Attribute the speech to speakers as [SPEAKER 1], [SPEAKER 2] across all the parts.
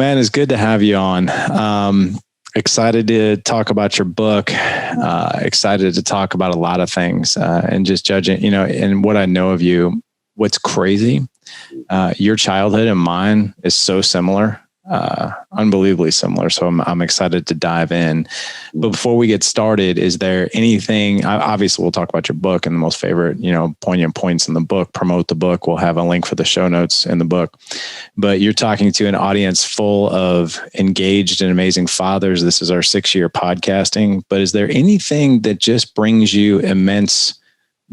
[SPEAKER 1] man, it's good to have you on. Excited to talk about your book, excited to talk about a lot of things, and just judging, and what I know of you. What's crazy, your childhood and mine is so similar, unbelievably similar. So I'm excited to dive in. But before we get started, is there anything, obviously we'll talk about your book and the most favorite, poignant points in the book, promote the book. We'll have a link for the show notes in the book, but you're talking to an audience full of engaged and amazing fathers. This is our 6-year podcasting, but is there anything that just brings you immense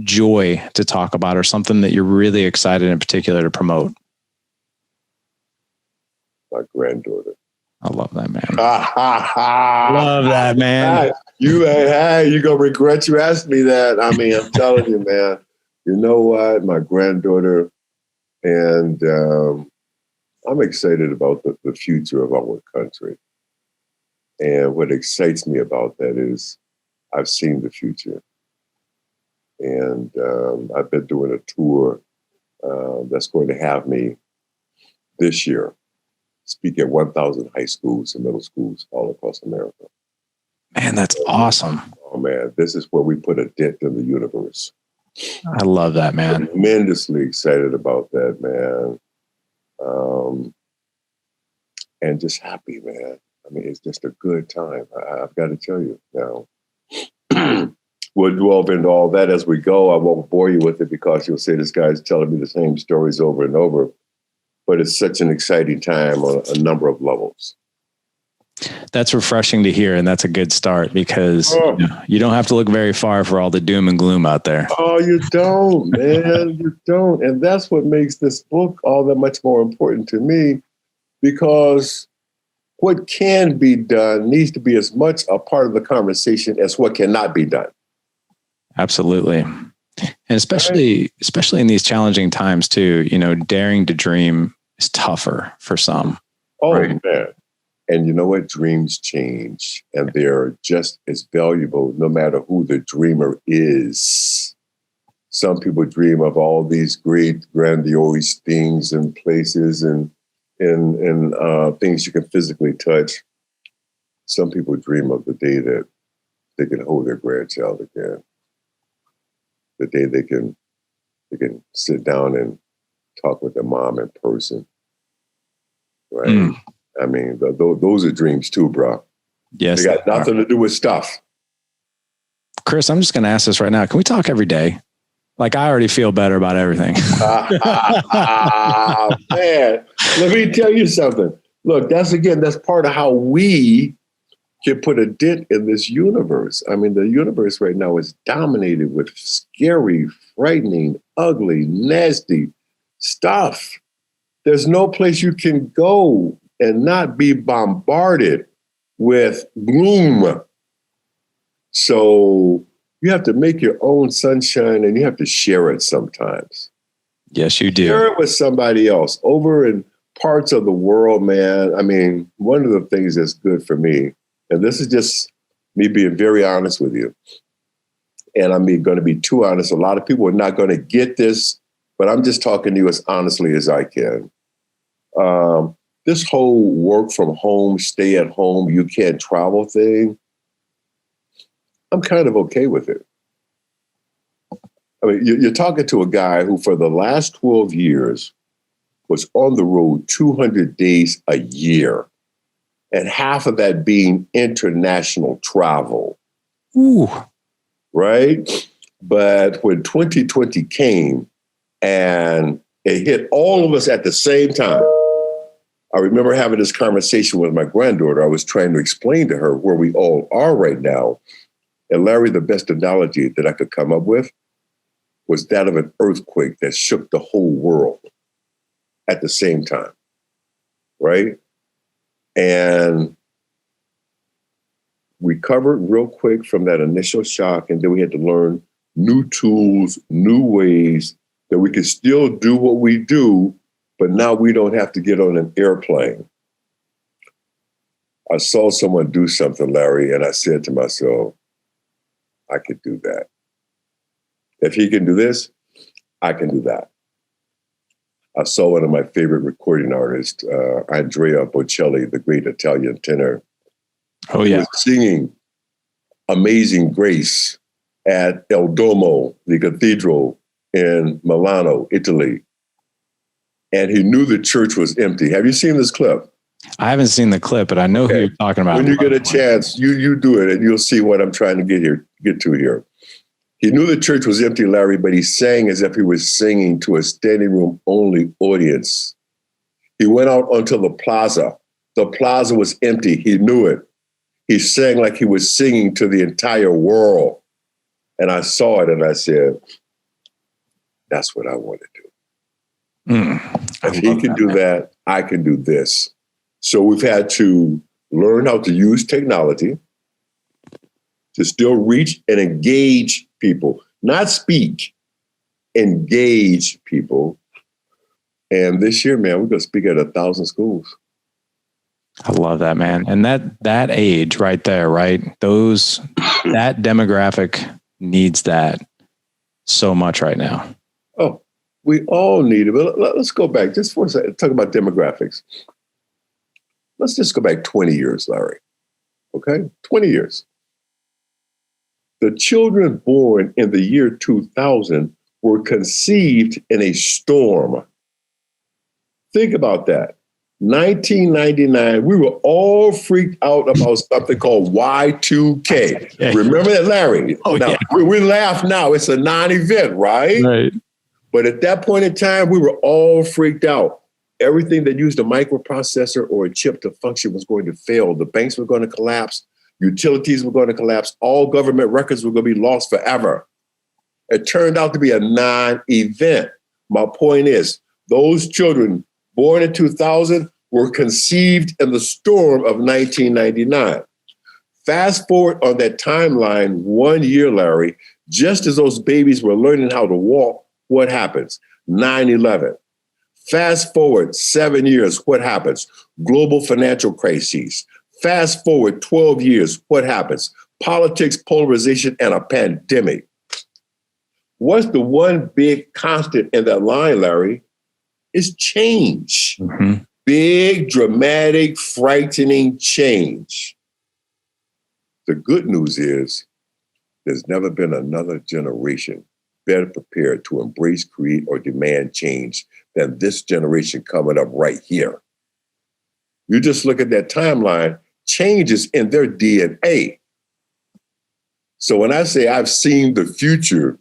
[SPEAKER 1] joy to talk about, or something that you're really excited in particular to promote?
[SPEAKER 2] My granddaughter.
[SPEAKER 1] I love that, man. Love that, man.
[SPEAKER 2] You're going to regret you asked me that. I mean, I'm telling you, man, you know what? My granddaughter, and I'm excited about the future of our country. And what excites me about that is I've seen the future. And I've been doing a tour that's going to have me this year speak at 1,000 high schools and middle schools all across America.
[SPEAKER 1] Man, that's awesome.
[SPEAKER 2] Oh, man, this is where we put a dent in the universe.
[SPEAKER 1] I love that, man.
[SPEAKER 2] I'm tremendously excited about that, man. And just happy, man. I mean, it's just a good time. I've got to tell you now. We'll delve into all that as we go. I won't bore you with it because you'll say this guy's telling me the same stories over and over. But it's such an exciting time on a number of levels.
[SPEAKER 1] That's refreshing to hear, and that's a good start because you don't have to look very far for all the doom and gloom out there.
[SPEAKER 2] Oh, you don't, man. You don't. And that's what makes this book all that much more important to me, because what can be done needs to be as much a part of the conversation as what cannot be done.
[SPEAKER 1] Absolutely. And especially in these challenging times too, daring to dream is tougher for some.
[SPEAKER 2] Oh, right? Man. And you know what? Dreams change, and they're just as valuable no matter who the dreamer is. Some people dream of all these great, grandiose things and places and things you can physically touch. Some people dream of the day that they can hold their grandchild again. The day they can sit down and talk with their mom in person, right? I mean, those are dreams too, bro.
[SPEAKER 1] Yes,
[SPEAKER 2] they got nothing to do with stuff.
[SPEAKER 1] Chris, I'm just going to ask this right now. Can we talk every day? Like, I already feel better about everything.
[SPEAKER 2] Man, let me tell you something. Look, that's part of how we can put a dent in this universe. I mean, the universe right now is dominated with scary, frightening, ugly, nasty stuff. There's no place you can go and not be bombarded with gloom. So you have to make your own sunshine, and you have to share it sometimes.
[SPEAKER 1] Yes, you do.
[SPEAKER 2] Share it with somebody else over in parts of the world, man. I mean, one of the things that's good for me, and this is just me being very honest with you, and I'm going to be too honest. A lot of people are not going to get this, but I'm just talking to you as honestly as I can. This whole work from home, stay at home, you can't travel thing, I'm kind of okay with it. I mean, you're talking to a guy who for the last 12 years was on the road 200 days a year, and half of that being international travel.
[SPEAKER 1] Ooh.
[SPEAKER 2] Right? But when 2020 came and it hit all of us at the same time, I remember having this conversation with my granddaughter. I was trying to explain to her where we all are right now. And Larry, the best analogy that I could come up with was that of an earthquake that shook the whole world at the same time, right? And we recovered real quick from that initial shock, and then we had to learn new tools, new ways that we could still do what we do, but now we don't have to get on an airplane. I saw someone do something, Larry, and I said to myself, I could do that. If he can do this, I can do that. I saw one of my favorite recording artists, Andrea Bocelli, the great Italian tenor.
[SPEAKER 1] Oh,
[SPEAKER 2] He
[SPEAKER 1] yeah.
[SPEAKER 2] was singing Amazing Grace at El Duomo, the cathedral in Milano, Italy. And he knew the church was empty. Have you seen this clip?
[SPEAKER 1] I haven't seen the clip, but I know who you're talking about.
[SPEAKER 2] When you get a chance, you do it and you'll see what I'm trying to get to here. He knew the church was empty, Larry, but he sang as if he was singing to a standing room only audience. He went out onto the plaza. The plaza was empty. He knew it. He sang like he was singing to the entire world. And I saw it and I said, that's what I want to do. If he can do that, I can do this. So we've had to learn how to use technology to still reach and engage people, not speak, engage people. And this year, man, we're going to speak at 1,000 schools.
[SPEAKER 1] I love that, man. And that age right there, right? That demographic needs that so much right now.
[SPEAKER 2] Oh, we all need it. But let's go back just for a second, talk about demographics. Let's just go back 20 years, Larry. Okay? 20 years. The children born in the year 2000 were conceived in a storm. Think about that. 1999, we were all freaked out about something called Y2K. Remember that, Larry?
[SPEAKER 1] Oh,
[SPEAKER 2] now,
[SPEAKER 1] yeah.
[SPEAKER 2] we laugh now. It's a non-event, right?
[SPEAKER 1] Right.
[SPEAKER 2] But at that point in time, we were all freaked out. Everything that used a microprocessor or a chip to function was going to fail. The banks were going to collapse. Utilities were going to collapse. All government records were going to be lost forever. It turned out to be a non-event. My point is, those children born in 2000 were conceived in the storm of 1999. Fast forward on that timeline 1 year, Larry, just as those babies were learning how to walk, what happens? 9/11. Fast forward 7 years, what happens? Global financial crises. Fast forward 12 years, what happens? Politics, polarization, and a pandemic. What's the one big constant in that line, Larry? Is change.
[SPEAKER 1] Mm-hmm.
[SPEAKER 2] Big, dramatic, frightening change. The good news is there's never been another generation better prepared to embrace, create, or demand change than this generation coming up right here. You just look at that timeline, change is in their DNA. So when I say I've seen the future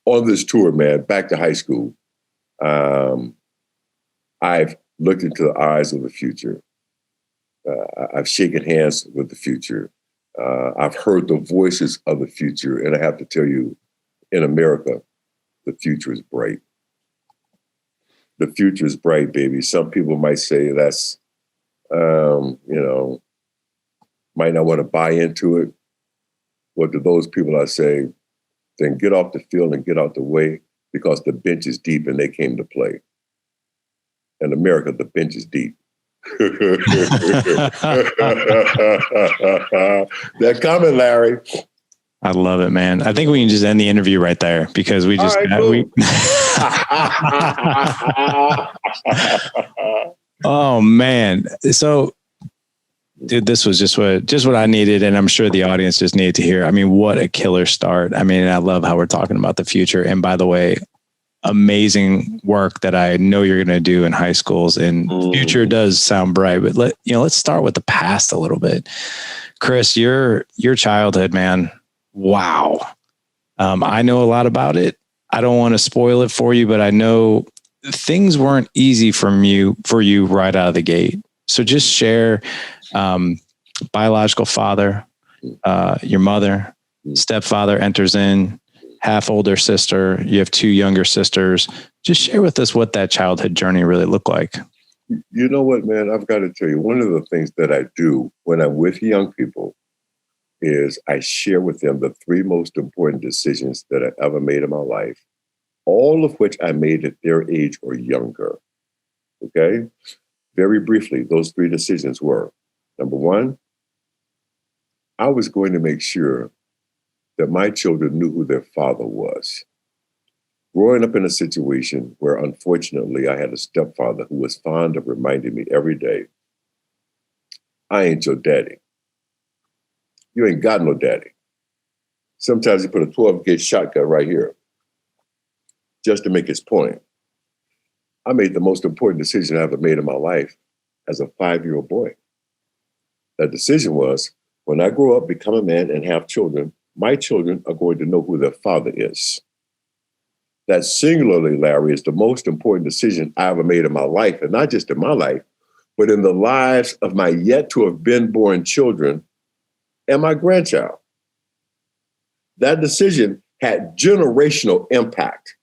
[SPEAKER 2] on this tour, man, back to high school, I've looked into the eyes of the future. I've shaken hands with the future. I've heard the voices of the future. And I have to tell you, in America, the future is bright. The future is bright, baby. Some people might say that's, might not want to buy into it. Well, to those people, I say, then get off the field and get out the way, because the bench is deep and they came to play. In America, the bench is deep. They're coming, Larry.
[SPEAKER 1] I love it, man. I think we can just end the interview right there, because we just Oh man. So dude, this was just what I needed, and I'm sure the audience just needed to hear. I mean, what a killer start. I mean, I love how we're talking about the future. And by the way, amazing work that I know you're going to do in high schools, and future does sound bright, but let's start with the past a little bit. Chris, your childhood, man. Wow. I know a lot about it. I don't want to spoil it for you, but I know things weren't easy for you right out of the gate. So just share, biological father, your mother, stepfather enters in, half older sister, you have two younger sisters. Just share with us what that childhood journey really looked like.
[SPEAKER 2] You know what, man, I've got to tell you, one of the things that I do when I'm with young people is I share with them the three most important decisions that I ever made in my life, all of which I made at their age or younger. Okay? Very briefly, those three decisions were, number one, I was going to make sure that my children knew who their father was. Growing up in a situation where, unfortunately, I had a stepfather who was fond of reminding me every day, I ain't your daddy. You ain't got no daddy. Sometimes he put a 12-gauge shotgun right here just to make his point. I made the most important decision I ever made in my life as a 5-year-old boy. That decision was, when I grow up, become a man, and have children, my children are going to know who their father is. That singularly, Larry, is the most important decision I ever made in my life, and not just in my life, but in the lives of my yet to have been born children and my grandchild. That decision had generational impact,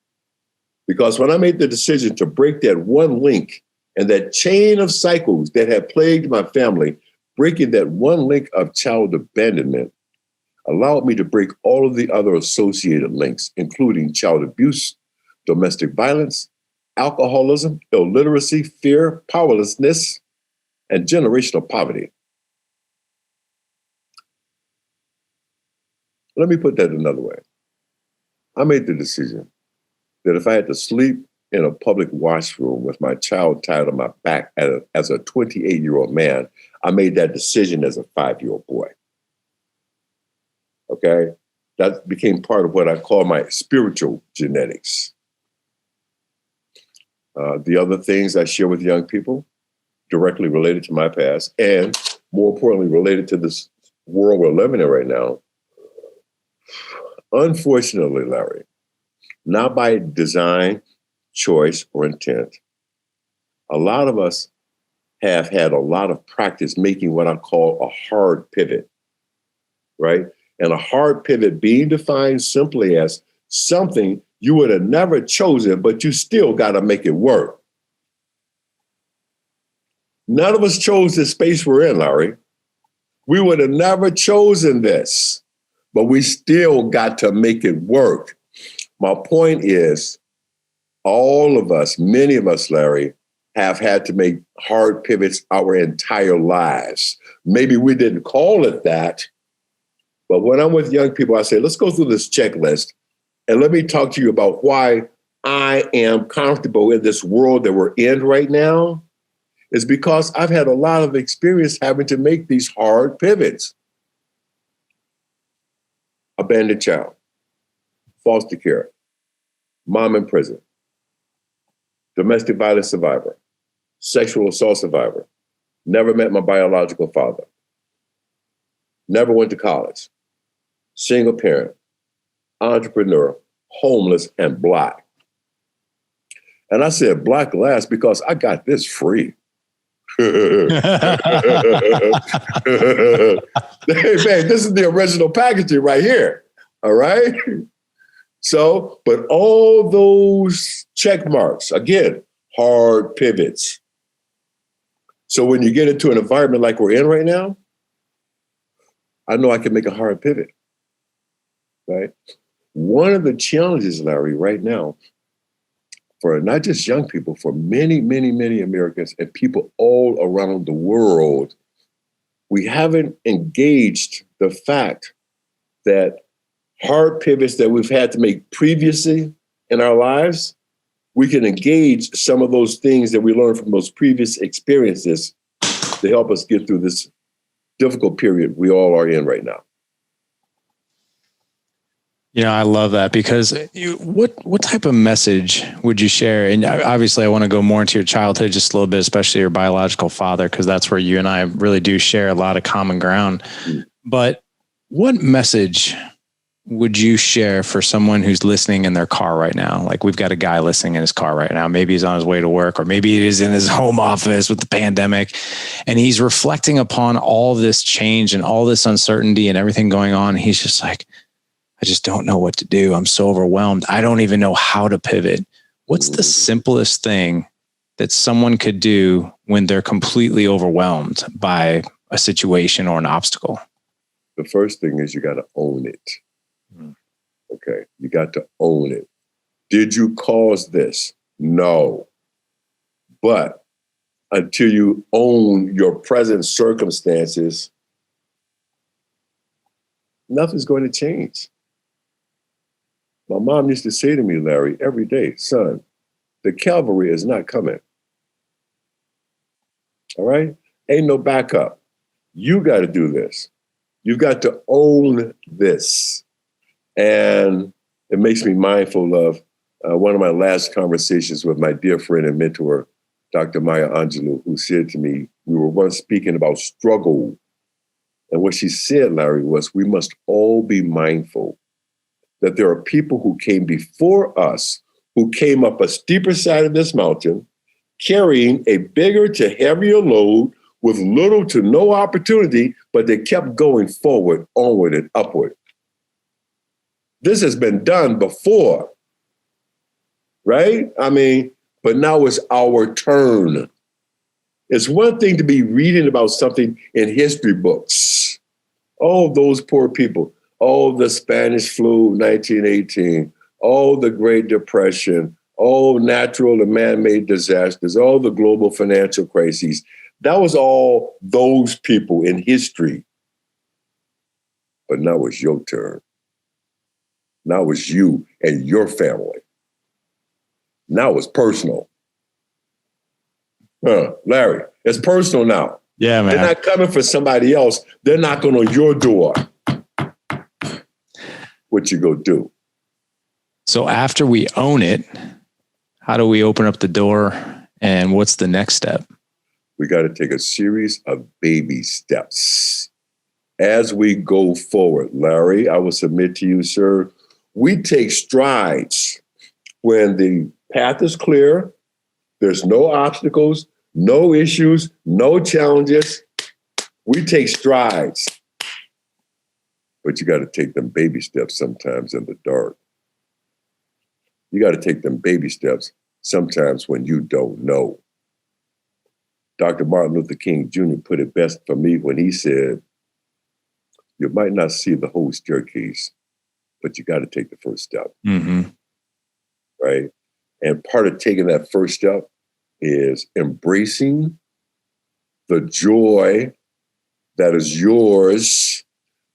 [SPEAKER 2] because when I made the decision to break that one link and that chain of cycles that had plagued my family, breaking that one link of child abandonment allowed me to break all of the other associated links, including child abuse, domestic violence, alcoholism, illiteracy, fear, powerlessness, and generational poverty. Let me put that another way. I made the decision that if I had to sleep in a public washroom with my child tied on my back as a 28-year-old man, I made that decision as a 5-year-old boy. Okay? That became part of what I call my spiritual genetics. The other things I share with young people, directly related to my past, and more importantly, related to this world we're living in right now. Unfortunately, Larry, not by design, choice, or intent, a lot of us have had a lot of practice making what I call a hard pivot, right? And a hard pivot being defined simply as something you would have never chosen, but you still got to make it work. None of us chose this space we're in, Larry. We would have never chosen this, but we still got to make it work. My point is, all of us, many of us, Larry, have had to make hard pivots our entire lives. Maybe we didn't call it that, but when I'm with young people, I say, let's go through this checklist and let me talk to you about why I am comfortable in this world that we're in right now. It's because I've had a lot of experience having to make these hard pivots. Abandoned child, foster care, mom in prison, domestic violence survivor, sexual assault survivor, never met my biological father, never went to college, single parent, entrepreneur, homeless, and Black. And I said Black last because I got this free. Hey, man, this is the original packaging right here. All right. So, but all those check marks, again, hard pivots. So when you get into an environment like we're in right now, I know I can make a hard pivot, right? One of the challenges, Larry, right now, for not just young people, for many, many, many Americans and people all around the world, we haven't engaged the fact that hard pivots that we've had to make previously in our lives, we can engage some of those things that we learned from those previous experiences to help us get through this difficult period we all are in right now.
[SPEAKER 1] You know, I love that because what type of message would you share? And obviously I want to go more into your childhood just a little bit, especially your biological father, because that's where you and I really do share a lot of common ground. But what message would you share for someone who's listening in their car right now? Like we've got a guy listening in his car right now. Maybe he's on his way to work, or maybe he is in his home office with the pandemic, and he's reflecting upon all this change and all this uncertainty and everything going on. He's just like, I just don't know what to do. I'm so overwhelmed. I don't even know how to pivot. What's the simplest thing that someone could do when they're completely overwhelmed by a situation or an obstacle?
[SPEAKER 2] The first thing is you got to own it. Okay, you got to own it. Did you cause this? No. But until you own your present circumstances, nothing's going to change. My mom used to say to me, Larry, every day, son, the cavalry is not coming. All right? Ain't no backup. You got to do this. You've got to own this. And it makes me mindful of one of my last conversations with my dear friend and mentor, Dr. Maya Angelou, who said to me, we were once speaking about struggle. And what she said, Larry, was we must all be mindful that there are people who came before us, who came up a steeper side of this mountain, carrying a bigger to heavier load with little to no opportunity, but they kept going forward, onward, and upward. This has been done before, right? I mean, but now it's our turn. It's one thing to be reading about something in history books. Oh, those poor people. Oh, the Spanish flu, 1918. Oh, the Great Depression. Oh, natural and man-made disasters. Oh, the global financial crises. That was all those people in history. But now it's your turn. Now it's you and your family. Now it's personal. Larry, it's personal now.
[SPEAKER 1] Yeah, man.
[SPEAKER 2] They're not coming for somebody else. They're knocking on your door. What you go do?
[SPEAKER 1] So after we own it, how do we open up the door, and what's the next step?
[SPEAKER 2] We got to take a series of baby steps as we go forward. Larry, I will submit to you, sir, we take strides when the path is clear, there's no obstacles, no issues, no challenges. We take strides. But you got to take them baby steps sometimes in the dark. You got to take them baby steps sometimes when you don't know. Dr. Martin Luther King Jr. put it best for me when he said, you might not see the whole staircase, but you got to take the first step.
[SPEAKER 1] Mm-hmm.
[SPEAKER 2] Right? And part of taking that first step is embracing the joy that is yours,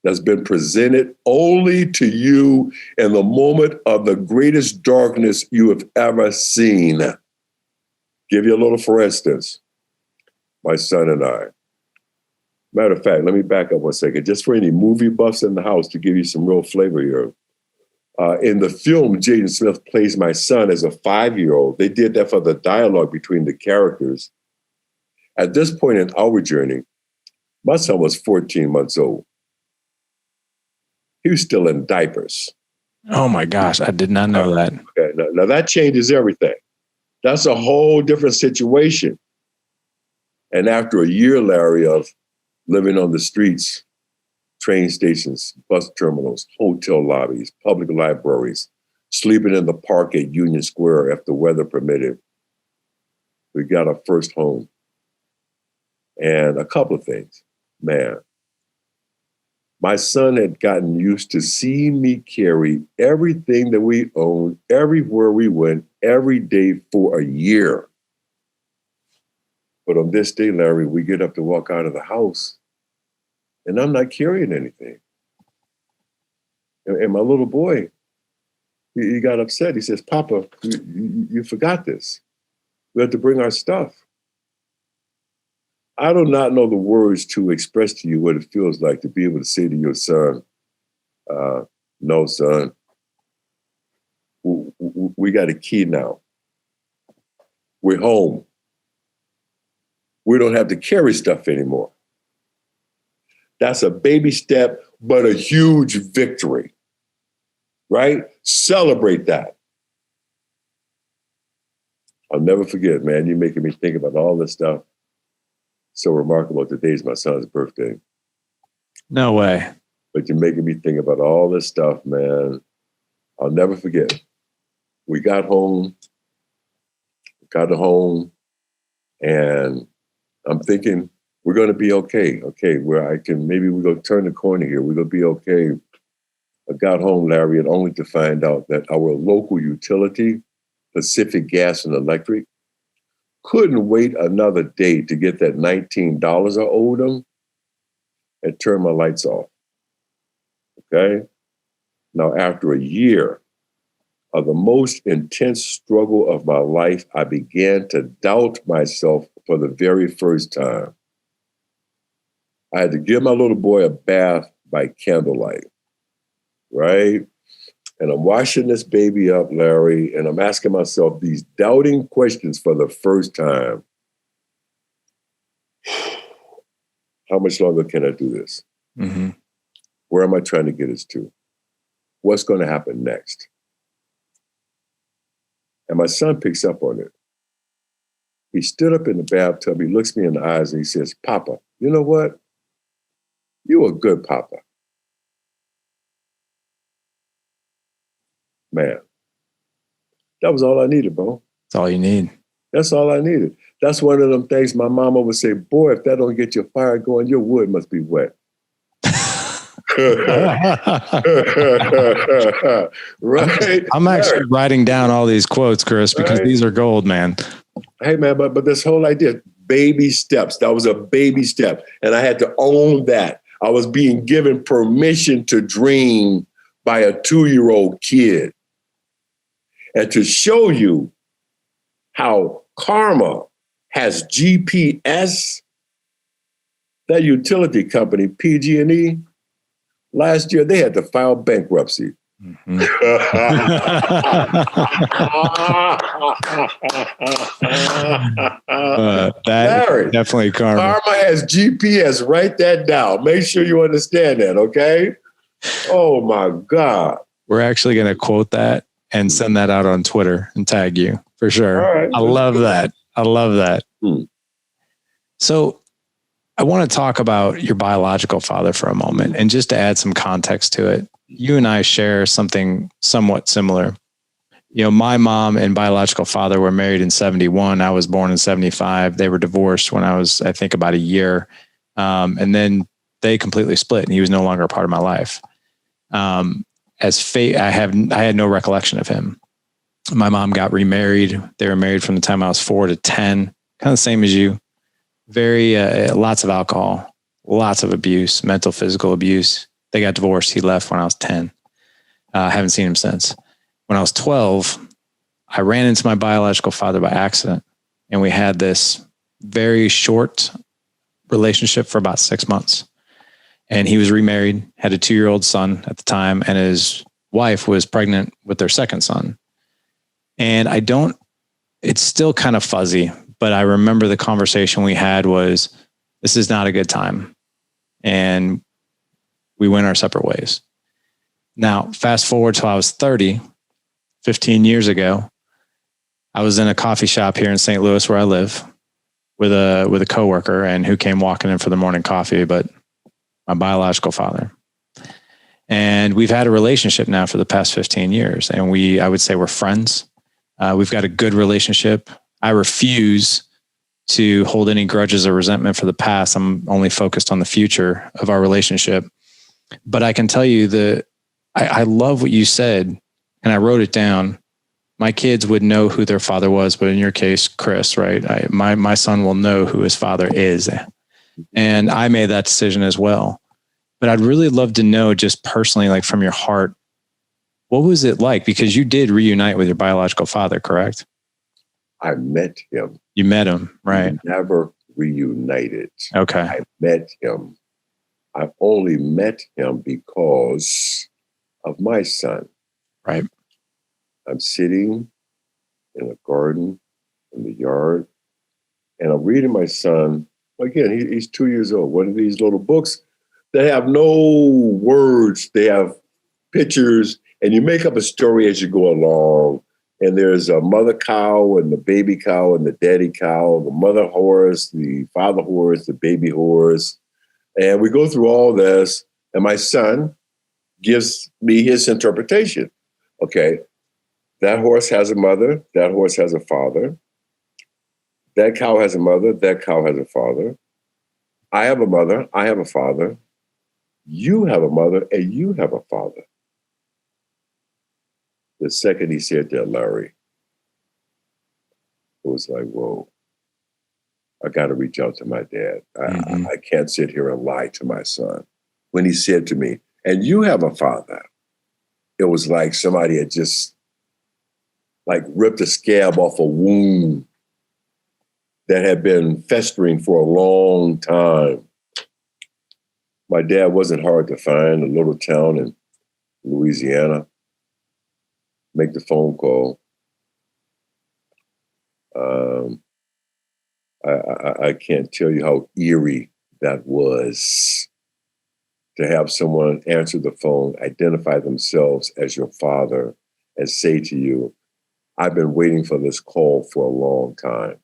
[SPEAKER 2] that's been presented only to you in the moment of the greatest darkness you have ever seen. Give you a little for instance. My son and I. Matter of fact, let me back up one second, just for any movie buffs in the house to give you some real flavor here. In the film, Jaden Smith plays my son as a 5-year-old. They did that for the dialogue between the characters. At this point in our journey, my son was 14 months old. He was still in diapers.
[SPEAKER 1] Oh my gosh, I did not know that.
[SPEAKER 2] Okay, now that changes everything. That's a whole different situation. And after a year, Larry, of living on the streets, train stations, bus terminals, hotel lobbies, public libraries, sleeping in the park at Union Square if the weather permitted, we got our first home. And a couple of things, man. My son had gotten used to seeing me carry everything that we owned, everywhere we went, every day for a year. But on this day, Larry, we get up to walk out of the house, and I'm not carrying anything. And my little boy, he got upset. He says, Papa, you forgot this. We have to bring our stuff. I do not know the words to express to you what it feels like to be able to say to your son, no, son, we got a key now. We're home. We don't have to carry stuff anymore. That's a baby step, but a huge victory, right? Celebrate that. I'll never forget, man, you're making me think about all this stuff. So remarkable. Today's my son's birthday.
[SPEAKER 1] No way.
[SPEAKER 2] But you're making me think about all this stuff, man. I'll never forget. We got home, and I'm thinking we're going to be okay. Okay, maybe we're going to turn the corner here. We're going to be okay. I got home, Larry, and only to find out that our local utility, Pacific Gas and Electric, couldn't wait another day to get that $19 I owed them and turn my lights off. Okay? Now, after a year, of the most intense struggle of my life, I began to doubt myself for the very first time. I had to give my little boy a bath by candlelight, right? And I'm washing this baby up, Larry, and I'm asking myself these doubting questions for the first time. How much longer can I do this?
[SPEAKER 1] Mm-hmm.
[SPEAKER 2] Where am I trying to get us to? What's going to happen next? And my son picks up on it. He stood up in the bathtub, he looks me in the eyes and he says, Papa, you know what? You a good papa. Man, that was all I needed, bro.
[SPEAKER 1] That's all you need.
[SPEAKER 2] That's all I needed. That's one of them things my mama would say, boy, if that don't get your fire going, your wood must be wet. Right?
[SPEAKER 1] I'm actually writing down all these quotes, Chris, because these are gold, man.
[SPEAKER 2] Hey, man, but this whole idea, baby steps, that was a baby step. And I had to own that. I was being given permission to dream by a 2-year-old kid. And to show you how karma has GPS, that utility company, PG&E, last year they had to file bankruptcy.
[SPEAKER 1] Mm-hmm. That
[SPEAKER 2] Larry,
[SPEAKER 1] definitely karma.
[SPEAKER 2] Karma has GPS. Write that down. Make sure you understand that, okay? Oh, my God.
[SPEAKER 1] We're actually going to quote that and send that out on Twitter and tag you for sure.
[SPEAKER 2] All right.
[SPEAKER 1] I love that. I love that. So I want to talk about your biological father for a moment. And just to add some context to it, you and I share something somewhat similar. You know, my mom and biological father were married in 1971. I was born in 1975. They were divorced when I was, I think, about a year. And then they completely split and he was no longer a part of my life. As fate, I had no recollection of him. My mom got remarried. They were married from the time I was 4 to 10, kind of the same as you. Very, lots of alcohol, lots of abuse, mental, physical abuse. They got divorced. He left when I was 10. I haven't seen him since. When I was 12, I ran into my biological father by accident. And we had this very short relationship for about 6 months. And he was remarried, had a 2-year-old son at the time, and his wife was pregnant with their second son. And it's still kind of fuzzy, but I remember the conversation we had was, this is not a good time. And we went our separate ways. Now, fast forward till I was 30, 15 years ago, I was in a coffee shop here in St. Louis where I live with a coworker and who came walking in for the morning coffee, but my biological father. And we've had a relationship now for the past 15 years. And I would say we're friends. We've got a good relationship. I refuse to hold any grudges or resentment for the past. I'm only focused on the future of our relationship. But I can tell you that I love what you said, and I wrote it down. My kids would know who their father was, but in your case, Chris, right? My son will know who his father is. And I made that decision as well. But I'd really love to know, just personally, like from your heart, what was it like? Because you did reunite with your biological father, correct?
[SPEAKER 2] I met him.
[SPEAKER 1] You met him, right?
[SPEAKER 2] We never reunited.
[SPEAKER 1] Okay.
[SPEAKER 2] I met him. I only met him because of my son.
[SPEAKER 1] Right.
[SPEAKER 2] I'm sitting in a garden in the yard, and I'm reading my son. Again, he's 2 years old. One of these little books that have no words. They have pictures, and you make up a story as you go along. And there's a mother cow and the baby cow and the daddy cow, the mother horse, the father horse, the baby horse. And we go through all this, and my son gives me his interpretation. Okay, that horse has a mother, that horse has a father. That cow has a mother, that cow has a father. I have a mother, I have a father. You have a mother, and you have a father. The second he said that, Larry, it was like, whoa, I got to reach out to my dad. I can't sit here and lie to my son. When he said to me, and you have a father, it was like somebody had just like ripped a scab off a wound that had been festering for a long time. My dad wasn't hard to find, a little town in Louisiana. Make the phone call. I can't tell you how eerie that was to have someone answer the phone, identify themselves as your father, and say to you, I've been waiting for this call for a long time.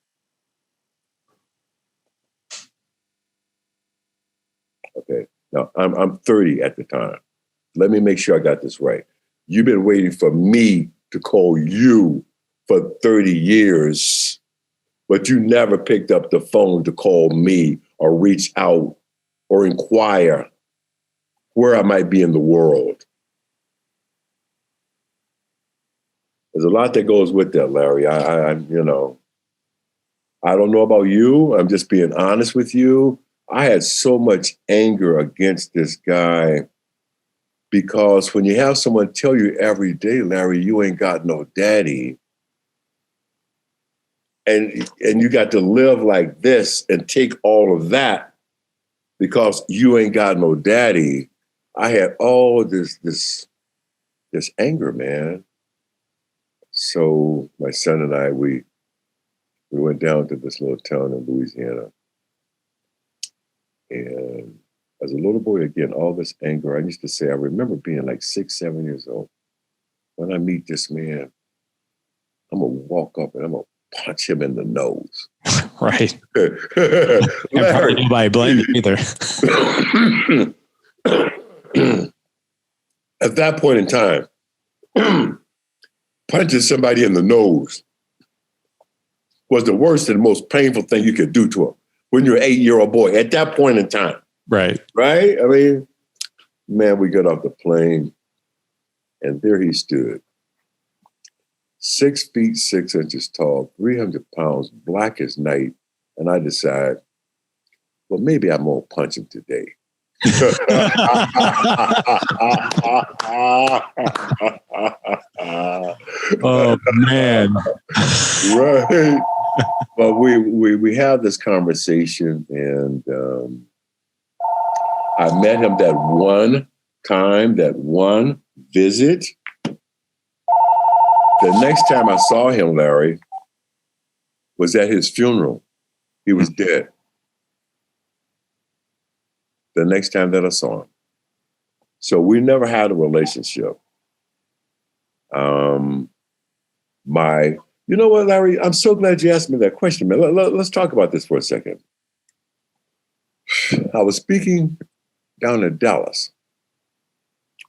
[SPEAKER 2] Okay, now I'm 30 at the time. Let me make sure I got this right. You've been waiting for me to call you for 30 years, but you never picked up the phone to call me or reach out or inquire where I might be in the world. There's a lot that goes with that, Larry. I don't know about you. I'm just being honest with you. I had so much anger against this guy because when you have someone tell you every day, Larry, you ain't got no daddy, and you got to live like this and take all of that because you ain't got no daddy, I had all this anger, man. So my son and I, we went down to this little town in Louisiana. And as a little boy, again, all this anger, I used to say, I remember being like 6, 7 years old. When I meet this man, I'm going to walk up and I'm going to punch him in the nose.
[SPEAKER 1] Right. And probably nobody blame you either.
[SPEAKER 2] At that point in time, punching somebody in the nose was the worst and most painful thing you could do to him when you're an 8-year-old boy at that point in time.
[SPEAKER 1] Right.
[SPEAKER 2] Right? I mean, man, we got off the plane and there he stood. 6 feet, 6 inches tall, 300 pounds, black as night. And I decide, well, maybe I'm going to punch him today.
[SPEAKER 1] Oh, man.
[SPEAKER 2] Right. But we have this conversation, and I met him that one time, that one visit. The next time I saw him, Larry, was at his funeral. He was dead. The next time that I saw him. So we never had a relationship. You know what, Larry? I'm so glad you asked me that question, man. Let's talk about this for a second. I was speaking down in Dallas,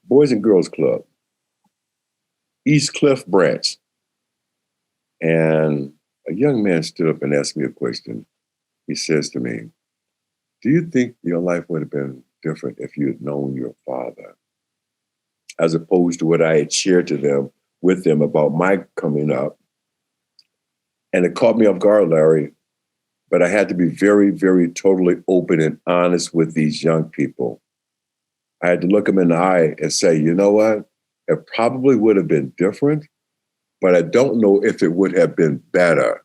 [SPEAKER 2] Boys and Girls Club, East Cliff branch. And a young man stood up and asked me a question. He says to me, do you think your life would have been different if you had known your father? As opposed to what I had shared with them about my coming up. And it caught me off guard, Larry, but I had to be very, very totally open and honest with these young people. I had to look them in the eye and say, you know what? It probably would have been different, but I don't know if it would have been better.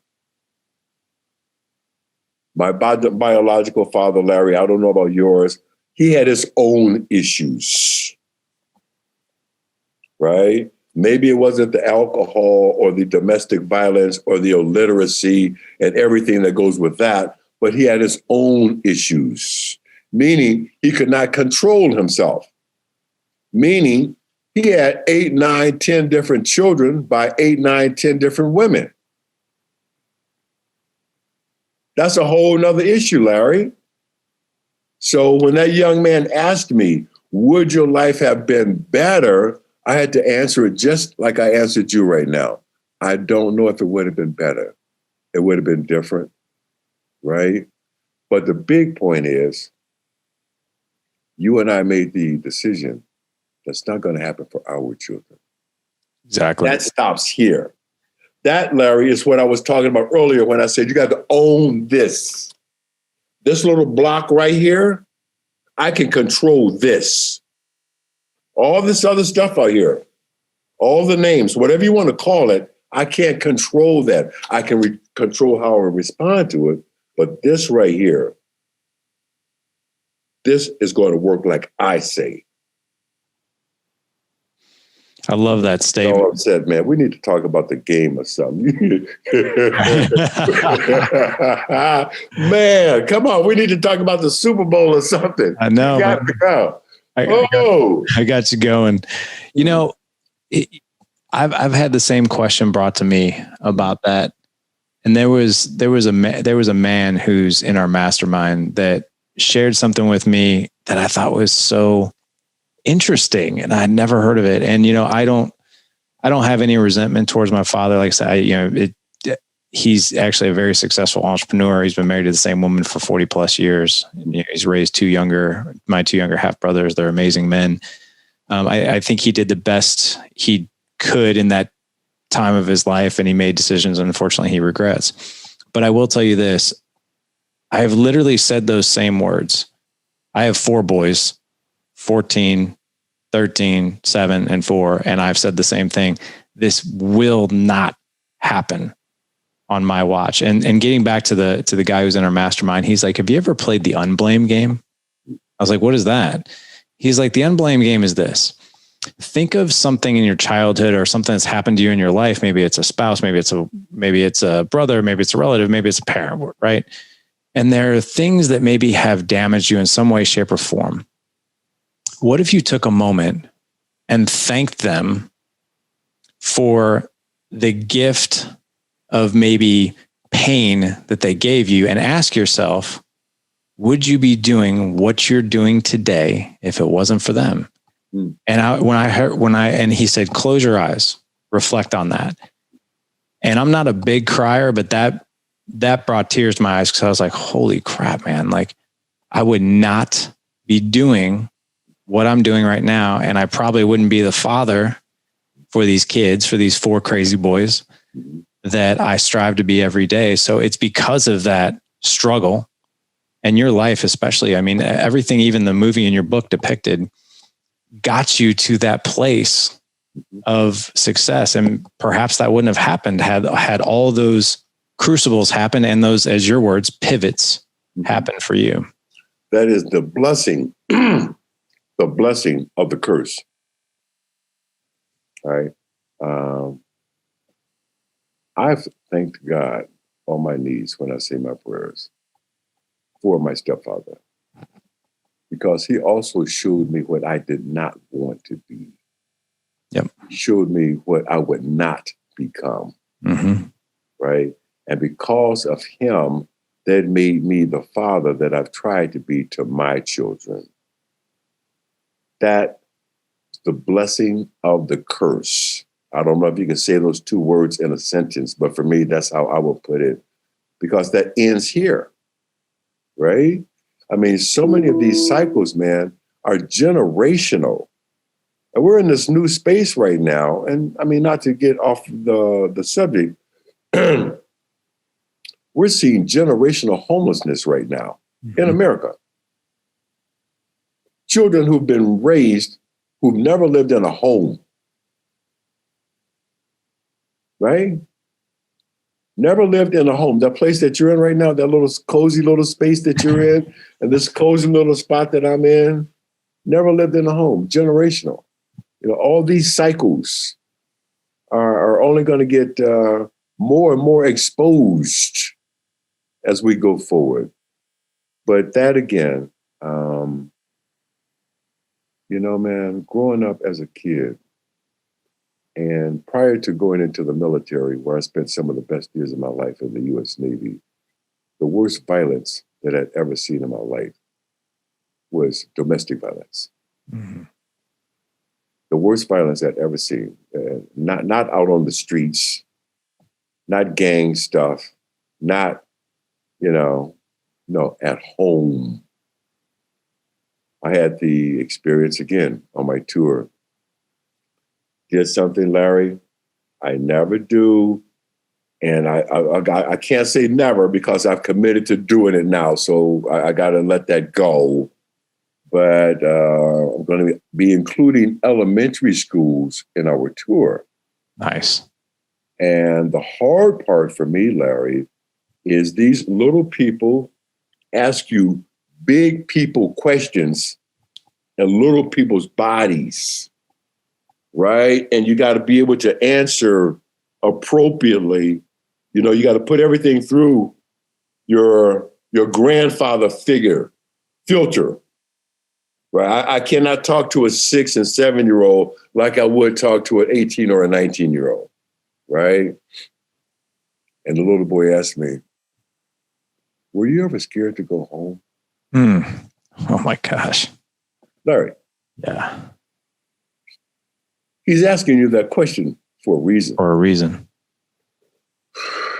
[SPEAKER 2] My biological father, Larry, I don't know about yours, he had his own issues, right? Maybe it wasn't the alcohol or the domestic violence or the illiteracy and everything that goes with that, but he had his own issues, meaning he could not control himself, meaning he had 8, 9, 10 different children by 8, 9, 10 different women. That's a whole nother issue, Larry. So when that young man asked me, would your life have been better? I had to answer it just like I answered you right now. I don't know if it would have been better. It would have been different, right? But the big point is, you and I made the decision that's not going to happen for our children.
[SPEAKER 1] Exactly.
[SPEAKER 2] That stops here. That, Larry, is what I was talking about earlier when I said you got to own this. This little block right here, I can control this. All this other stuff out here, all the names, whatever you want to call it, I can't control that. I can control how I respond to it. But this right here, this is going to work like I say.
[SPEAKER 1] I love that statement.
[SPEAKER 2] So upset, man. We need to talk about the game or something. Man, come on. We need to talk about the Super Bowl or something.
[SPEAKER 1] I know. I got you going. You know, I've had the same question brought to me about that, and there was a man who's in our mastermind that shared something with me that I thought was so interesting, and I'd never heard of it. And I don't have any resentment towards my father. Like I said, he's actually a very successful entrepreneur. He's been married to the same woman for 40 plus years. He's raised my two younger half brothers. They're amazing men. I think he did the best he could in that time of his life, and he made decisions, unfortunately, he regrets. But I will tell you this. I have literally said those same words. I have 4 boys, 14, 13, 7, and 4. And I've said the same thing. This will not happen on my watch. And getting back to the guy who's in our mastermind, he's like, have you ever played the Unblamed Game? I was like, what is that? He's like, the Unblamed Game is this. Think of something in your childhood or something that's happened to you in your life. Maybe it's a spouse, maybe it's a brother, maybe it's a relative, maybe it's a parent, right? And there are things that maybe have damaged you in some way, shape, or form. What if you took a moment and thanked them for the gift of maybe pain that they gave you, and ask yourself, would you be doing what you're doing today if it wasn't for them? And he said, close your eyes, reflect on that. And I'm not a big crier, but that brought tears to my eyes, because I was like, holy crap, man. Like, I would not be doing what I'm doing right now. And I probably wouldn't be the father for these kids, for these 4 crazy boys that I strive to be every day. So it's because of that struggle, and your life especially. I mean, everything, even the movie and your book depicted, got you to that place of success. And perhaps that wouldn't have happened had all those crucibles happen, and those, as your words, pivots happen for you.
[SPEAKER 2] That is the blessing, the blessing of the curse. All right. I've thanked God on my knees when I say my prayers for my stepfather, because he also showed me what I did not want to be.
[SPEAKER 1] Yep.
[SPEAKER 2] He showed me what I would not become. Mm-hmm. Right. And because of him, that made me the father that I've tried to be to my children. That's the blessing of the curse. I don't know if you can say those 2 words in a sentence, but for me, that's how I will put it, because that ends here, right? I mean, so many of these cycles, man, are generational. And we're in this new space right now. And I mean, not to get off the subject, we're seeing generational homelessness right now in America. Children who've been raised, who've never lived in a home, right? Never lived in a home. That place that you're in right now, that little cozy little space that you're in, and this cozy little spot that I'm in, never lived in a home, generational. All these cycles are only going to get more and more exposed as we go forward. But that again, man, growing up as a kid, and prior to going into the military, where I spent some of the best years of my life in the U.S. Navy, the worst violence that I'd ever seen in my life was domestic violence. Mm-hmm. The worst violence I'd ever seen. Not out on the streets, not gang stuff, not, no, at home. I had the experience again on my tour. Did something, Larry, I never do. And I can't say never, because I've committed to doing it now. So I got to let that go. But I'm going to be including elementary schools in our tour.
[SPEAKER 1] Nice.
[SPEAKER 2] And the hard part for me, Larry, is these little people ask you big people questions in little people's bodies, right? And you got to be able to answer appropriately. You know, you got to put everything through your grandfather figure filter, right? I cannot talk to a 6 and 7-year-old like I would talk to an 18 or a 19-year-old, right? And the little boy asked me, were you ever scared to go home?
[SPEAKER 1] Oh my gosh.
[SPEAKER 2] Larry.
[SPEAKER 1] Yeah.
[SPEAKER 2] He's asking you that question for a reason.
[SPEAKER 1] For a reason.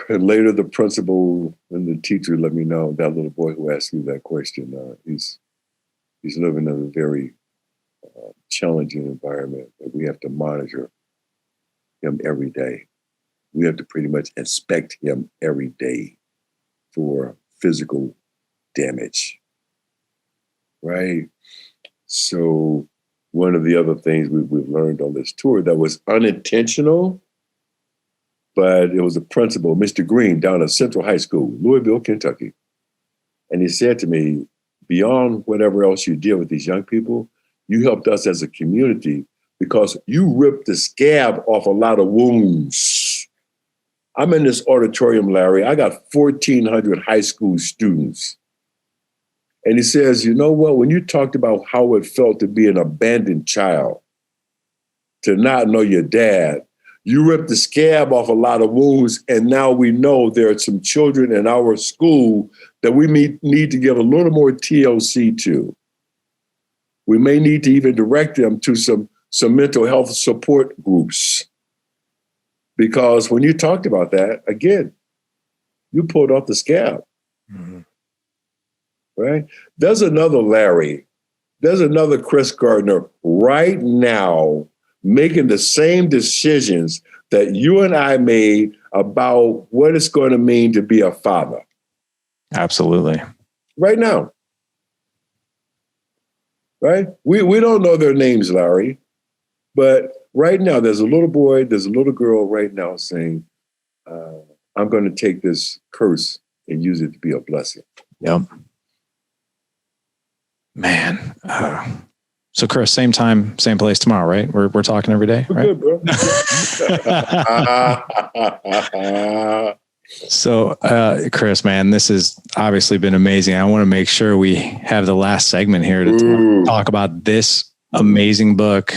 [SPEAKER 2] And later the principal and the teacher let me know that little boy who asked you that question, he's living in a very challenging environment that we have to monitor him every day. We have to pretty much inspect him every day for physical damage, right? So one of the other things we've learned on this tour that was unintentional, but it was a principal, Mr. Green, down at Central High School, Louisville, Kentucky. And he said to me, beyond whatever else you deal with these young people, you helped us as a community because you ripped the scab off a lot of wounds. I'm in this auditorium, Larry. I got 1,400 high school students. And he says, you know what? When you talked about how it felt to be an abandoned child, to not know your dad, you ripped the scab off a lot of wounds. And now we know there are some children in our school that we need to give a little more TLC to. We may need to even direct them to some mental health support groups. Because when you talked about that, again, you pulled off the scab. Mm-hmm. Right? There's another Larry. There's another Chris Gardner right now making the same decisions that you and I made about what it's going to mean to be a father.
[SPEAKER 1] Absolutely.
[SPEAKER 2] Right now. Right? We don't know their names, Larry, but right now there's a little boy, there's a little girl right now saying, I'm going to take this curse and use it to be a blessing.
[SPEAKER 1] Yep. Man. So Chris, same time, same place tomorrow, right? We're talking every day, right?
[SPEAKER 2] Good, bro.
[SPEAKER 1] So, Chris, man, this has obviously been amazing. I want to make sure we have the last segment here to talk about this amazing book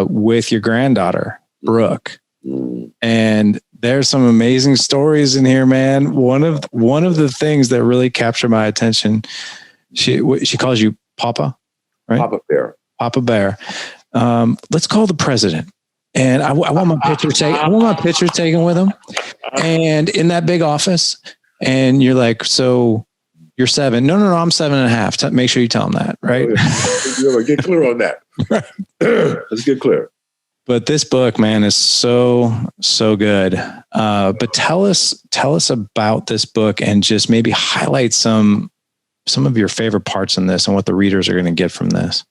[SPEAKER 1] with your granddaughter, Brooke. And there's some amazing stories in here, man. One of the things that really captured my attention, she calls you Papa, right?
[SPEAKER 2] Papa Bear.
[SPEAKER 1] Papa Bear. Let's call the president. And I want my picture taken. I want my picture taken with him. And in that big office, and you're like, so you're 7. No, I'm 7.5. Make sure you tell him that, right?
[SPEAKER 2] Oh, yeah. Get clear on that. Let's get clear.
[SPEAKER 1] But this book, man, is so good. But tell us about this book and just maybe highlight some of your favorite parts in this and what the readers are going to get from this.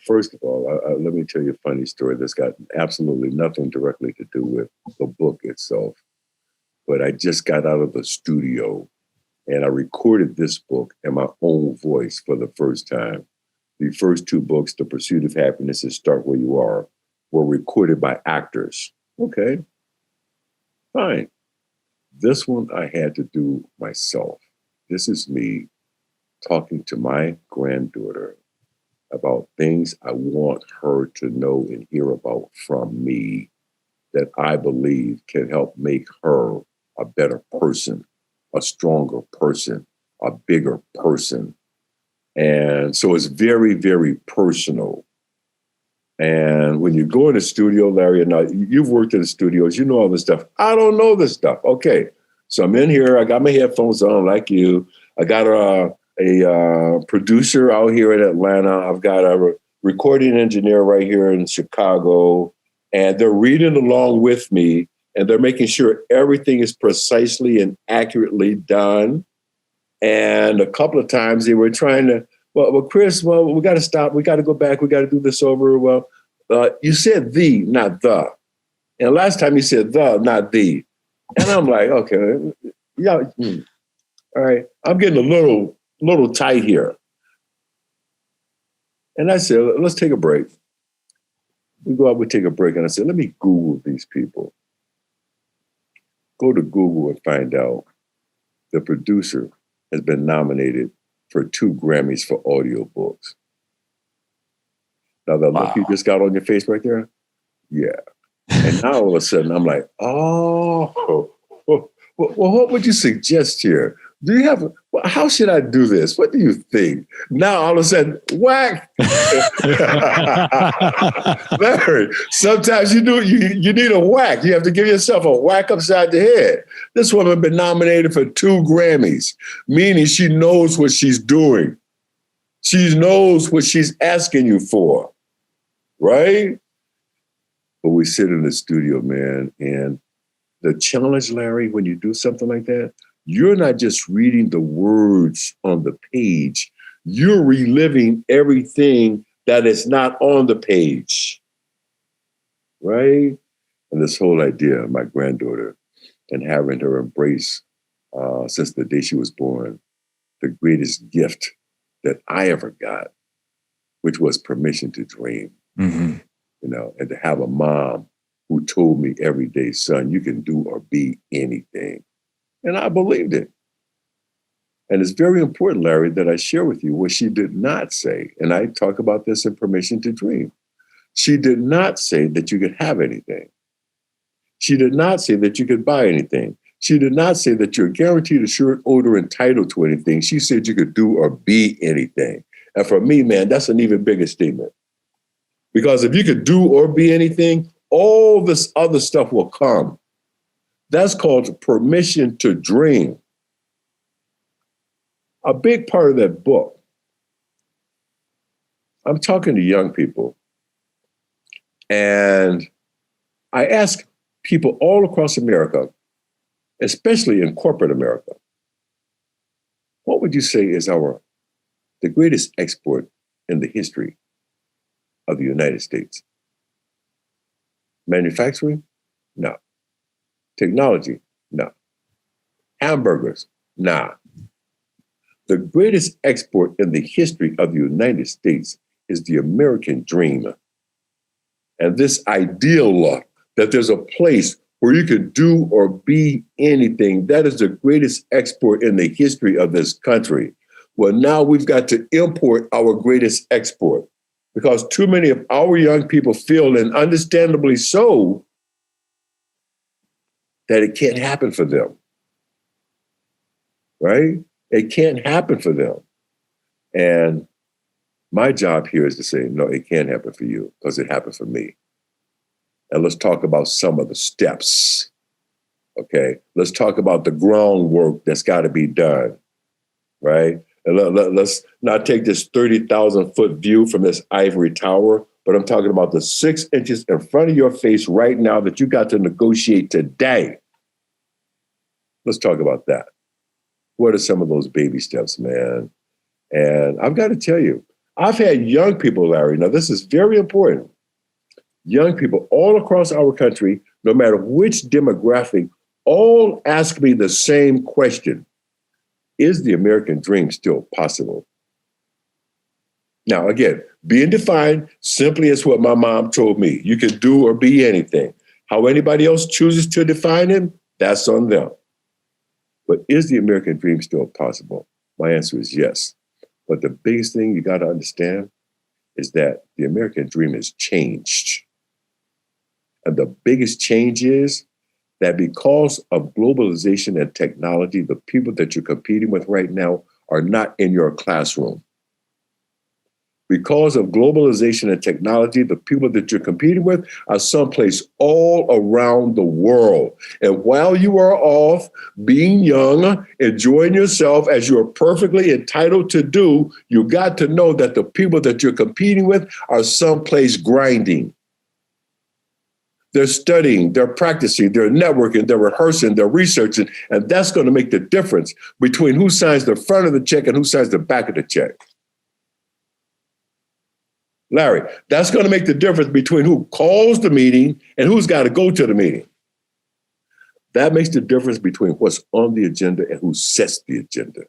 [SPEAKER 2] First of all, let me tell you a funny story that's got absolutely nothing directly to do with the book itself. But I just got out of the studio and I recorded this book in my own voice for the first time. The first 2 books, The Pursuit of Happyness and Start Where You Are, were recorded by actors. Okay, fine. This one I had to do myself. This is me talking to my granddaughter about things I want her to know and hear about from me that I believe can help make her a better person, a stronger person, a bigger person. And so it's very, very personal. And when you go in the studio, Larry, and you've worked in the studios, you know all this stuff. I don't know this stuff. Okay, so I'm in here. I got my headphones on like you. I got a producer out here in Atlanta. I've got a recording engineer right here in Chicago, and they're reading along with me, and they're making sure everything is precisely and accurately done. And a couple of times they were trying to, well, Chris, we got to stop. We got to go back. We got to do this over. Well, you said the, not the. And last time he said the, not the. And I'm like, okay, yeah, all right. I'm getting a little tight here. And I said, let's take a break. We go out, we take a break. And I said, let me Google these people. Go to Google and find out the producer has been nominated for 2 Grammys for audiobooks. Now, the look you just got on your face right there? Yeah. And now all of a sudden, I'm like, oh, well, what would you suggest here? Do you have, how should I do this? What do you think? Now, all of a sudden, whack. Larry, sometimes you need a whack. You have to give yourself a whack upside the head. This woman been nominated for 2 Grammys, meaning she knows what she's doing. She knows what she's asking you for, right? But we sit in the studio, man, and the challenge, Larry, when you do something like that, you're not just reading the words on the page, you're reliving everything that is not on the page, right? And this whole idea of my granddaughter and having her embrace, since the day she was born, the greatest gift that I ever got, which was permission to dream, you know, and to have a mom who told me every day, son, you can do or be anything. And I believed it. And it's very important, Larry, that I share with you what she did not say. And I talk about this in Permission to Dream. She did not say that you could have anything. She did not say that you could buy anything. She did not say that you're guaranteed, assured, owed, or entitled to anything. She said you could do or be anything. And for me, man, that's an even bigger statement. Because if you could do or be anything, all this other stuff will come. That's called permission to dream. A big part of that book, I'm talking to young people, and I ask people all across America, especially in corporate America, what would you say is the greatest export in the history of the United States? Manufacturing? No. Technology? No. Hamburgers? Nah. The greatest export in the history of the United States is the American dream. And this ideal that there's a place where you can do or be anything, that is the greatest export in the history of this country. Well, now we've got to import our greatest export because too many of our young people feel, and understandably so, that it can't happen for them, right? It can't happen for them. And my job here is to say, no, it can't happen for you because it happened for me. And let's talk about some of the steps, okay? Let's talk about the groundwork that's got to be done, right? And let's not take this 30,000-foot view from this ivory tower, but I'm talking about the 6 inches in front of your face right now that you got to negotiate today. Let's talk about that. What are some of those baby steps, man? And I've got to tell you, I've had young people, Larry, now this is very important. Young people all across our country, no matter which demographic, all ask me the same question. Is the American dream still possible? Now, again, being defined simply as what my mom told me. You can do or be anything. How anybody else chooses to define it, that's on them. But is the American dream still possible? My answer is yes. But the biggest thing you got to understand is that the American dream has changed. And the biggest change is that because of globalization and technology, the people that you're competing with right now are not in your classroom. Because of globalization and technology, the people that you're competing with are someplace all around the world. And while you are off being young, enjoying yourself as you're perfectly entitled to do, you got to know that the people that you're competing with are someplace grinding. They're studying, they're practicing, they're networking, they're rehearsing, they're researching, and that's going to make the difference between who signs the front of the check and who signs the back of the check. Larry, that's going to make the difference between who calls the meeting and who's got to go to the meeting. That makes the difference between what's on the agenda and who sets the agenda.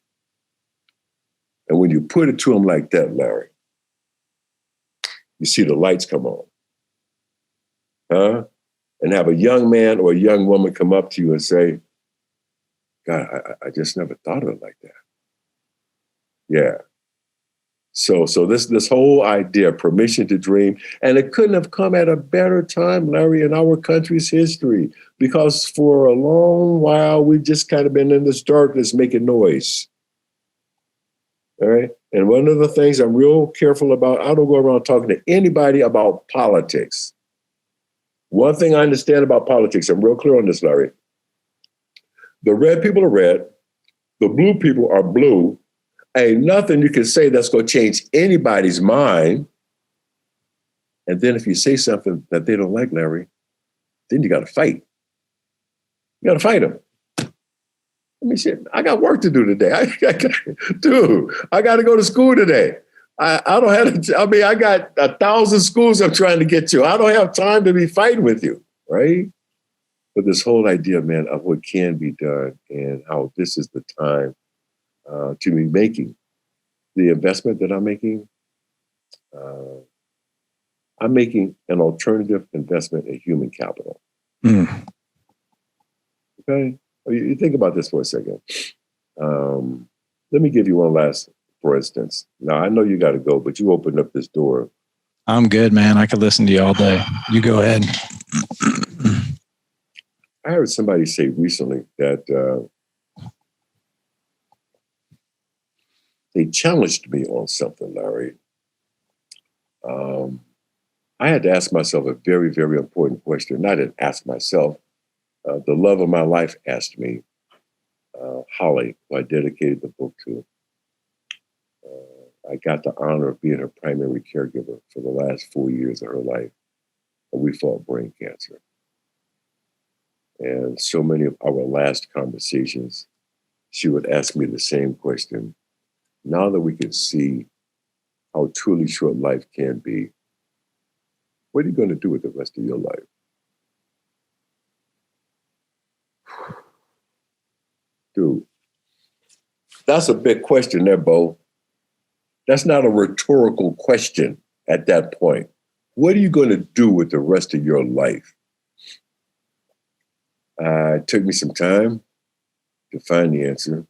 [SPEAKER 2] And when you put it to them like that, Larry, you see the lights come on. Huh? And have a young man or a young woman come up to you and say, God, I just never thought of it like that. Yeah. So this whole idea of permission to dream, and it couldn't have come at a better time, Larry, in our country's history, because for a long while, we've just kind of been in this darkness making noise. All right. And one of the things I'm real careful about, I don't go around talking to anybody about politics. One thing I understand about politics, I'm real clear on this, Larry. The red people are red. The blue people are blue. Ain't nothing you can say that's going to change anybody's mind. And then if you say something that they don't like, Larry, then you got to fight. You got to fight them. I mean, shit, I got work to do today. I got to go to school today. I don't have to, I mean, I got 1,000 schools I'm trying to get to. I don't have time to be fighting with you, right? But this whole idea, man, of what can be done and how this is the time to be making the investment that I'm making. I'm making an alternative investment in human capital. Mm. Okay? You think about this for a second. Let me give you one last, for instance. Now, I know you got to go, but you opened up this door.
[SPEAKER 1] I'm good, man. I could listen to you all day. You go ahead.
[SPEAKER 2] I heard somebody say recently that they challenged me on something, Larry. I had to ask myself a very, very important question. I didn't ask myself. The love of my life asked me, Holly, who I dedicated the book to. I got the honor of being her primary caregiver for the last 4 years of her life. And we fought brain cancer. And so many of our last conversations, she would ask me the same question. Now that we can see how truly short life can be, what are you going to do with the rest of your life? Dude, that's a big question there, Bo. That's not a rhetorical question at that point. What are you going to do with the rest of your life? It took me some time to find the answer.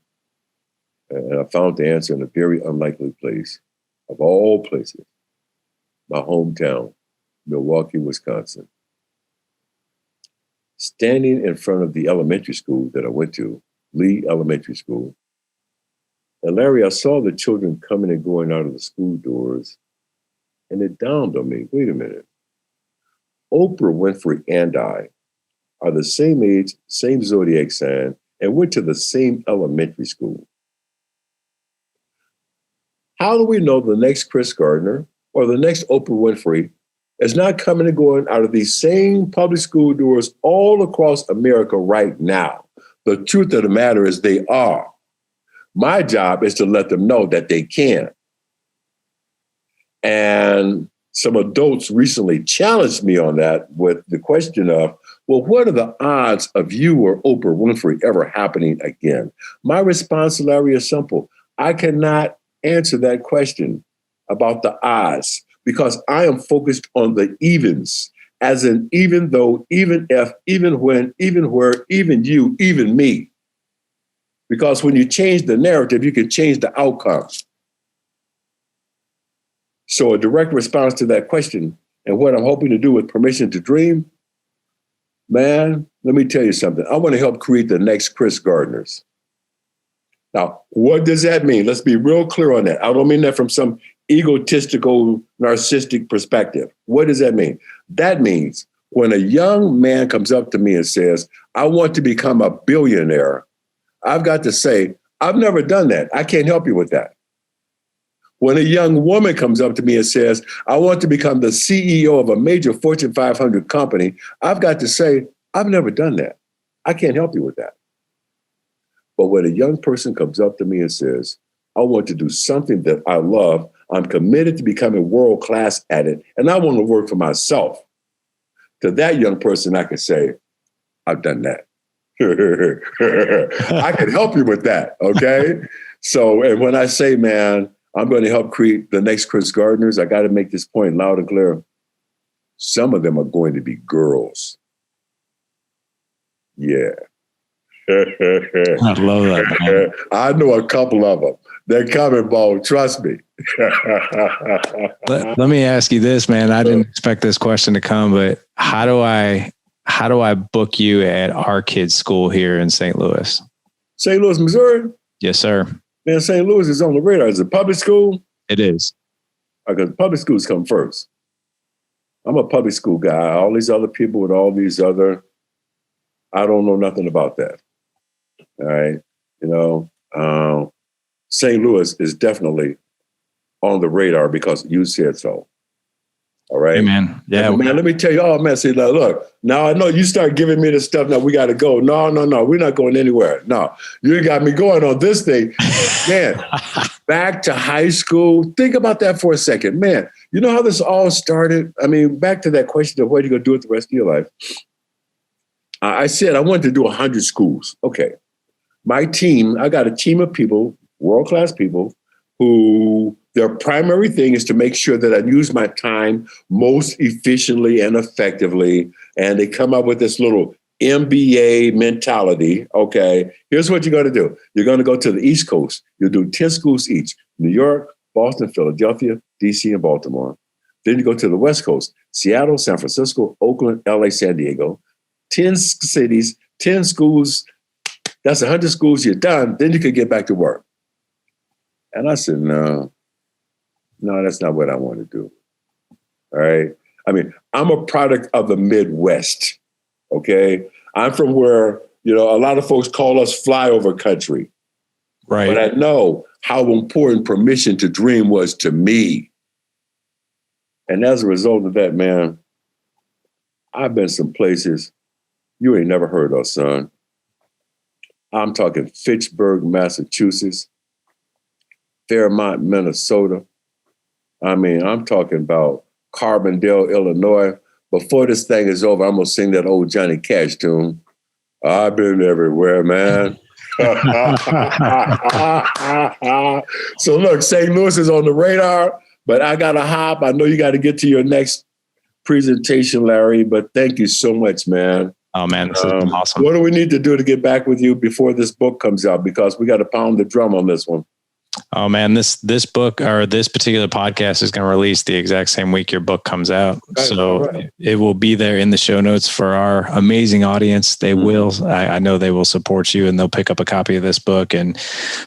[SPEAKER 2] And I found the answer in a very unlikely place, of all places, my hometown, Milwaukee, Wisconsin. Standing in front of the elementary school that I went to, Lee Elementary School. And Larry, I saw the children coming and going out of the school doors, and it dawned on me, wait a minute. Oprah Winfrey and I are the same age, same zodiac sign, and went to the same elementary school. How do we know the next Chris Gardner or the next Oprah Winfrey is not coming and going out of these same public school doors all across America right now? The truth of the matter is they are. My job is to let them know that they can. And some adults recently challenged me on that with the question of, well, what are the odds of you or Oprah Winfrey ever happening again? My response, Larry, is simple. I cannot answer that question about the odds because I am focused on the evens, as in even though, even if, even when, even where, even you, even me. Because when you change the narrative, you can change the outcome. So a direct response to that question and what I'm hoping to do with Permission to Dream, man, let me tell you something. I want to help create the next Chris Gardners. Now, what does that mean? Let's be real clear on that. I don't mean that from some egotistical, narcissistic perspective. What does that mean? That means when a young man comes up to me and says, I want to become a billionaire, I've got to say, I've never done that. I can't help you with that. When a young woman comes up to me and says, I want to become the CEO of a major Fortune 500 company, I've got to say, I've never done that. I can't help you with that. But when a young person comes up to me and says, I want to do something that I love, I'm committed to becoming world-class at it, and I want to work for myself. To that young person, I can say, I've done that. I can help you with that, okay? So, and when I say, man, I'm going to help create the next Chris Gardners, I got to make this point loud and clear. Some of them are going to be girls. Yeah.
[SPEAKER 1] I love that, man.
[SPEAKER 2] I know a couple of them. They're coming, Bo. Trust me.
[SPEAKER 1] Let me ask you this, man. I didn't expect this question to come, but how do I book you at our kids' school here in St. Louis?
[SPEAKER 2] St. Louis, Missouri?
[SPEAKER 1] Yes, sir.
[SPEAKER 2] Man, St. Louis is on the radar. Is it public school?
[SPEAKER 1] It is.
[SPEAKER 2] Because public schools come first. I'm a public school guy. All these other people with all these other, I don't know nothing about that. All right. St. Louis is definitely on the radar because you said so. All right.
[SPEAKER 1] Hey, man. Yeah.
[SPEAKER 2] Man, let me tell you, see, look, now I know you start giving me the stuff. Now we got to go. No, we're not going anywhere. No, you got me going on this thing. Man, back to high school. Think about that for a second. Man, you know how this all started? I mean, back to that question of what are you going to do with the rest of your life? I said I wanted to do 100 schools. Okay. My team, I got a team of people, world-class people, who their primary thing is to make sure that I use my time most efficiently and effectively. And they come up with this little MBA mentality. Okay, here's what you're going to do. You're going to go to the East Coast. You'll do 10 schools each: New York, Boston, Philadelphia, DC, and Baltimore. Then you go to the West Coast: Seattle, San Francisco, Oakland, LA, San Diego. 10 cities, 10 schools. That's 100 schools. You're done. Then you can get back to work. And I said, no, that's not what I want to do. All right. I mean, I'm a product of the Midwest. Okay. I'm from where, a lot of folks call us flyover country.
[SPEAKER 1] Right.
[SPEAKER 2] But I know how important permission to dream was to me. And as a result of that, man, I've been some places you ain't never heard of, son. I'm talking Fitchburg, Massachusetts, Fairmont, Minnesota. I mean, I'm talking about Carbondale, Illinois. Before this thing is over, I'm going to sing that old Johnny Cash tune. I've been everywhere, man. So look, St. Louis is on the radar, but I got to hop. I know you got to get to your next presentation, Larry, but thank you so much, man.
[SPEAKER 1] Oh, man, this is awesome.
[SPEAKER 2] What do we need to do to get back with you before this book comes out? Because we got to pound the drum on this one.
[SPEAKER 1] Oh, man, this book or this particular podcast is going to release the exact same week your book comes out. Right, so it will be there in the show notes for our amazing audience. They will. I know they will support you and they'll pick up a copy of this book.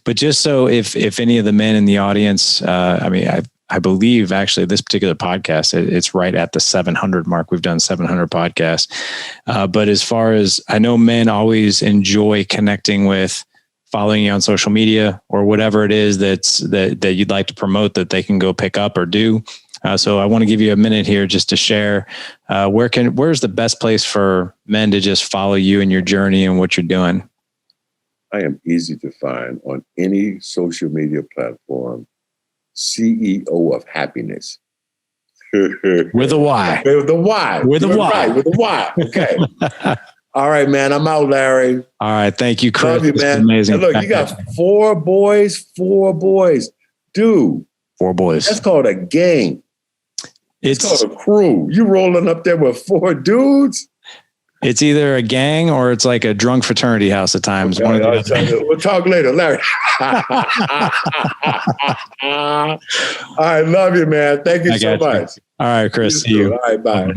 [SPEAKER 1] But just so if any of the men in the audience, I believe actually this particular podcast, it's right at the 700 mark. We've done 700 podcasts. But as far as I know, men always enjoy connecting with, following you on social media or whatever it is that you'd like to promote that they can go pick up or do. So I want to give you a minute here just to share where's the best place for men to just follow you and your journey and what you're doing.
[SPEAKER 2] I am easy to find on any social media platform. CEO of Happyness.
[SPEAKER 1] With a Y.
[SPEAKER 2] With a Y.
[SPEAKER 1] With a Y.
[SPEAKER 2] Right, with a Y. Okay. All right, man. I'm out, Larry.
[SPEAKER 1] All right. Thank you, Chris.
[SPEAKER 2] Love you, man.
[SPEAKER 1] Amazing.
[SPEAKER 2] And look, you got 4 boys. Dude.
[SPEAKER 1] 4 boys.
[SPEAKER 2] That's called a gang. It's called a crew. You rolling up there with 4 dudes?
[SPEAKER 1] It's either a gang or it's like a drunk fraternity house at times.
[SPEAKER 2] Okay, we'll talk later, Larry. All right, love you, man. Thank you so much.
[SPEAKER 1] All right, Chris. See you.
[SPEAKER 2] All right, bye.